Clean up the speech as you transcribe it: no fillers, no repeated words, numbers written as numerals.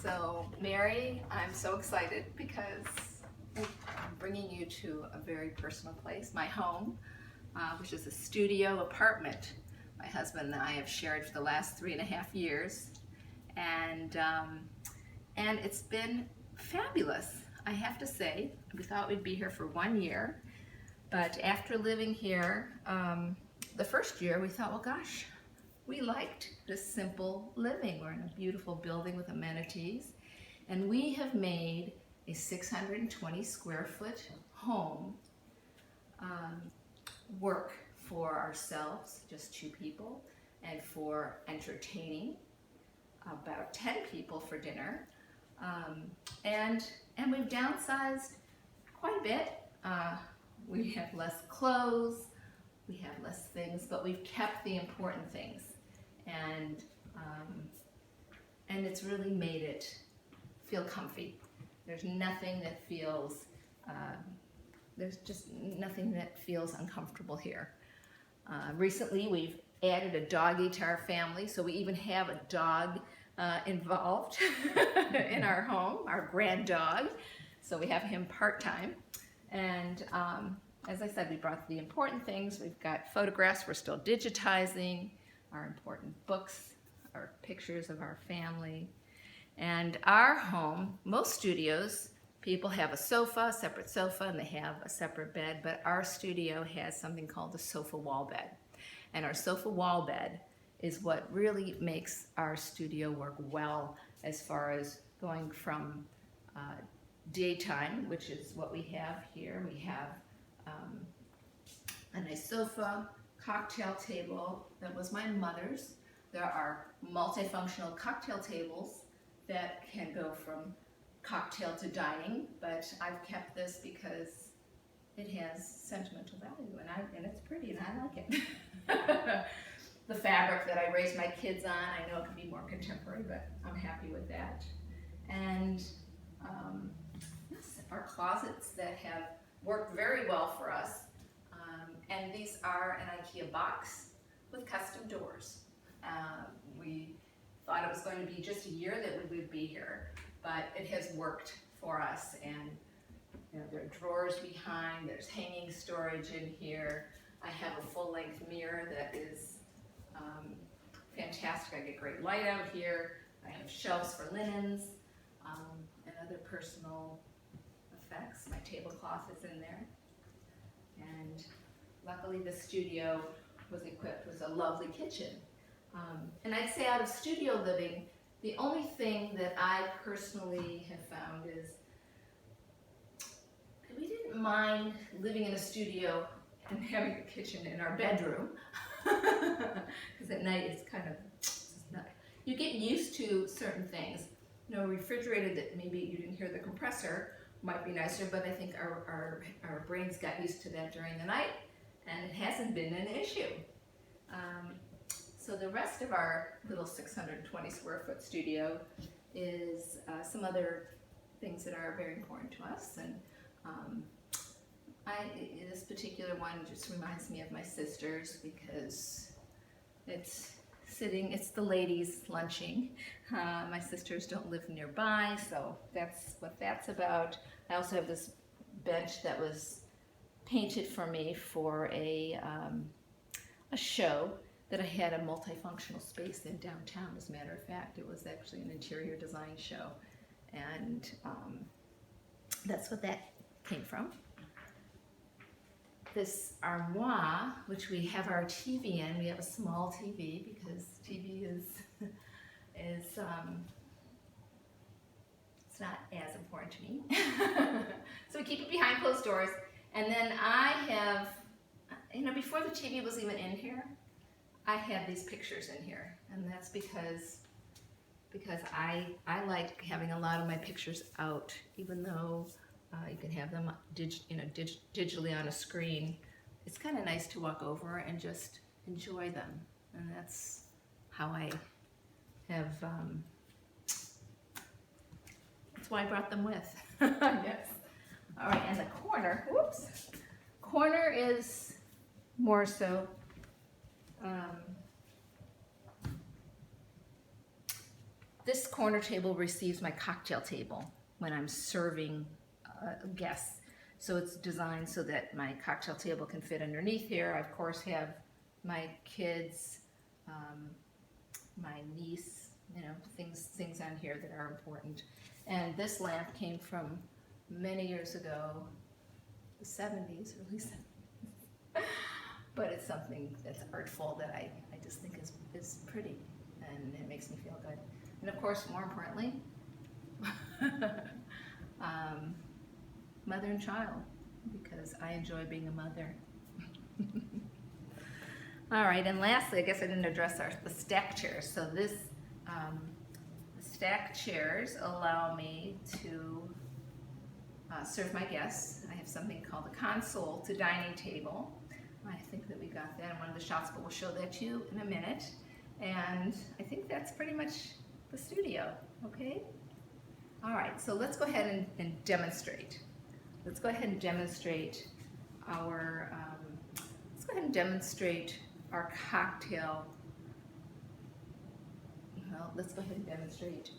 So, Mary, I'm so excited because I'm bringing you to a very personal place, my home, which is a studio apartment my husband and I have shared for the last 3.5 years, and it's been fabulous. I have to say, we thought we'd be here for 1 year, but after living here, the first year we thought, well, gosh, we liked this simple living. We're in a beautiful building with amenities, and we have made a 620 square foot home work for ourselves, just 2 people, and for entertaining about 10 people for dinner. And we've downsized quite a bit. We have less clothes, we have less things, but we've kept the important things. And it's really made it feel comfy. There's nothing that feels, there's just nothing that feels uncomfortable here. Recently we've added a doggy to our family, so we even have a dog involved in our home, our grand dog. So we have him part-time. And as I said, we brought the important things. We've got photographs we're still digitizing, our important books, our pictures of our family. And our home, most studios, people have a sofa, a separate sofa, and they have a separate bed, but our studio has something called the sofa wall bed. And our sofa wall bed is what really makes our studio work well as far as going from daytime, which is what we have here. We have a nice sofa, cocktail table that was my mother's. There are multifunctional cocktail tables that can go from cocktail to dining, but I've kept this because it has sentimental value, and it's pretty, and I like it. The fabric that I raised my kids on, I know it can be more contemporary, but I'm happy with that. And yes, our closets that have worked very well for us, and these are an IKEA box with custom doors. We thought it was going to be just a year that we would be here, but it has worked for us. And you know, there are drawers behind, there's hanging storage in here. I have a full-length mirror that is fantastic. I get great light out here. I have shelves for linens and other personal effects. My tablecloth is in there. And luckily the studio was equipped with a lovely kitchen. And I'd say out of studio living, the only thing that I personally have found is we didn't mind living in a studio and having a kitchen in our bedroom, because at night it's kind of, you get used to certain things. You know, refrigerator that maybe you didn't hear the compressor might be nicer, but I think our brains got used to that during the night, and it hasn't been an issue. So the rest of our little 620 square foot studio is some other things that are very important to us. And this particular one just reminds me of my sisters because it's the ladies lunching. My sisters don't live nearby, so that's what that's about. I also have this bench that was painted for me for a show that I had a multifunctional space in downtown. As a matter of fact, it was actually an interior design show, and that's what that came from. This armoire, which we have our TV in, we have a small TV because TV is it's not as important to me. So we keep it behind closed doors. And then I have, you know, before the TV was even in here, I had these pictures in here, and that's because I like having a lot of my pictures out, even though you can have them digitally on a screen. It's kind of nice to walk over and just enjoy them, and that's how I have. That's why I brought them with. Yes. All right, and the corner. Whoops. Corner is more so. This corner table receives my cocktail table when I'm serving guests. So it's designed so that my cocktail table can fit underneath here. I, of course, have my kids, my niece, you know, things on here that are important. And this lamp came from many years ago, the 70s, early 70s. But it's something that's artful that I just think is pretty, and it makes me feel good. And of course, more importantly, mother and child, because I enjoy being a mother. All right, and lastly, I guess I didn't address the stack chairs. So this stack chairs allow me to serve my guests. I have something called a console to dining table. I think that we got that in one of the shots, but we'll show that to you in a minute. And I think that's pretty much the studio, okay? All right, so let's go ahead and demonstrate. Let's go ahead and demonstrate our, cocktail. Well, let's go ahead and demonstrate